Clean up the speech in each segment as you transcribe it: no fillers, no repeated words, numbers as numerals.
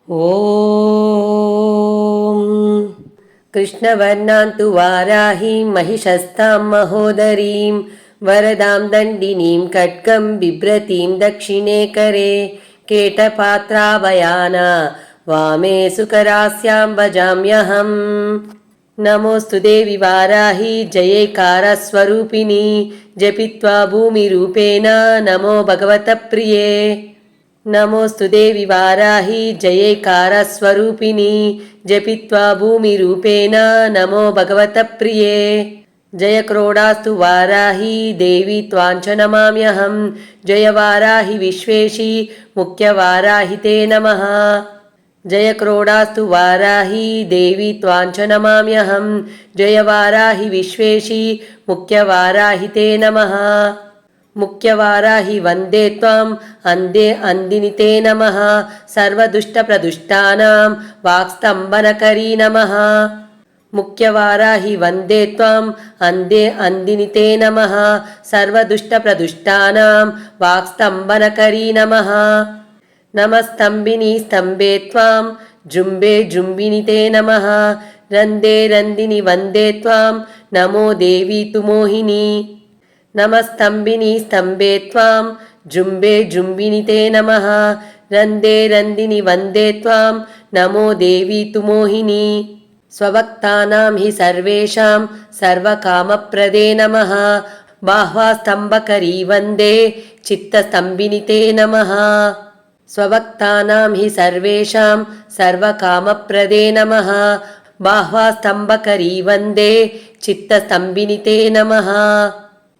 ॐ कृष्णवर्णां तु वाराहीं महिषस्तां महोदरीं वरदां दण्डिनीं खड्गं बिभ्रतीं दक्षिणे करे केटपात्राभयाना वामे सुकरास्यां भजाम्यहम्। नमोऽस्तु देवि वाराहि जयैकारस्वरूपिणि जपित्वा भूमिरूपेण नमो भगवतः प्रिये। नमोऽस्तु देवि वाराहि जयैकारस्वरूपिणि जपित्वा भूमिरूपेण नमो भगवतः प्रिये। जय क्रोडास्तु वाराहि देवी त्वां च नमाम्यहं जय वाराहि विश्वेशि मुख्यवाराहि ते नमः। जय क्रोडास्तु वाराहि देवी त्वां च नमाम्यहं जय वाराहि विश्वेशि मुख्यवाराहि ते नमः। मुख्यवाराहि वन्दे त्वाम् अन्धे अन्दिनि ते नमः सर्वदुष्टप्रदुष्टानां वाक्स्तम्भनकरी नमः। मुख्यवाराहि वन्दे त्वाम् अन्धे अन्दिनि ते नमः सर्वदुष्टप्रदुष्टानां वाक्स्तम्भनकरी नमः। नमस्तम्बिनी स्तम्भे त्वां जृम्भे जृम्बिनि ते नमः रन्दे रन्दिनि वन्दे त्वां नमो देवी तु मोहिनी। नमस्तम्बिनी स्तम्भे त्वां जृम्भे जृम्बिनि ते नमः रन्दे रन्दिनि वन्दे त्वां नमो देवी तु मोहिनी। स्वभक्तानां हि सर्वेषां सर्वकामप्रदे नमः बाह्वास्तम्भकरी वन्दे चित्तस्तम्भिनि ते नमः। स्वभक्तानां हि सर्वेषां सर्वकामप्रदे नमः बाह्वास्तम्भकरी वन्दे चित्तस्तम्भिनि ते नमः।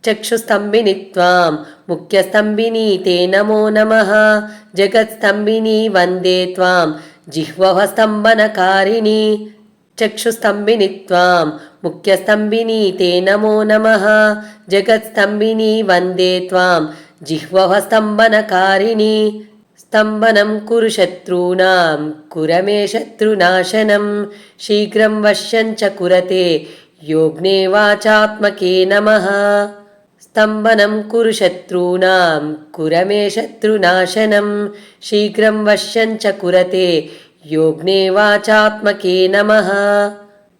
चक्षुस्तम्भिनि त्वां मुख्यस्तम्भिनि ते नमो नमः जगत्स्तम्भिनि वन्दे त्वां जिह्वस्तम्भनकारिणि। चक्षुस्तम्भिनि त्वां मुख्यस्तम्भिनि ते नमो नमः जगत्स्तम्भिनि वन्दे त्वां जिह्वस्तम्भनकारिणि। स्तम्भनं कुरु शत्रूणां कुर मे शत्रुनाशनं शीघ्रं वश्यं च कुरते योग्ने वाचात्मके नमः। स्तम्भनं कुरु शत्रूणां कुर मे शत्रुनाशनं शीघ्रं वश्यं च कुरते योग्ने वाचात्मके नमः।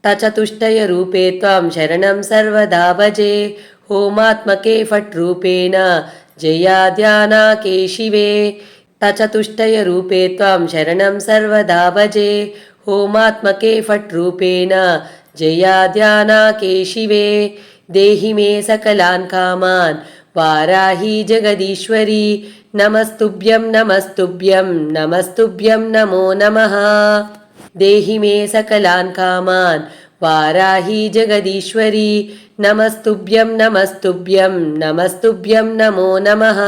तचतुष्टयरूपे त्वां शरणं सर्वदा भजे होमात्मके फट् रूपेण जयाद्यानाके शिवे। तचतुष्टयरूपे त्वां शरणं सर्वदा भजे होमात्मके फट् रूपेण जयाद्यानाके शिवे। देहि मे सकलान् कामान् वाराहि जगदीश्वरी नमस्तुभ्यं नमस्तुभ्यं नमस्तुभ्यं नमो नमः। देहि मे सकलान् कामान् वाराहि जगदीश्वरी नमस्तुभ्यं नमस्तुभ्यं नमस्तुभ्यं नमो नमः।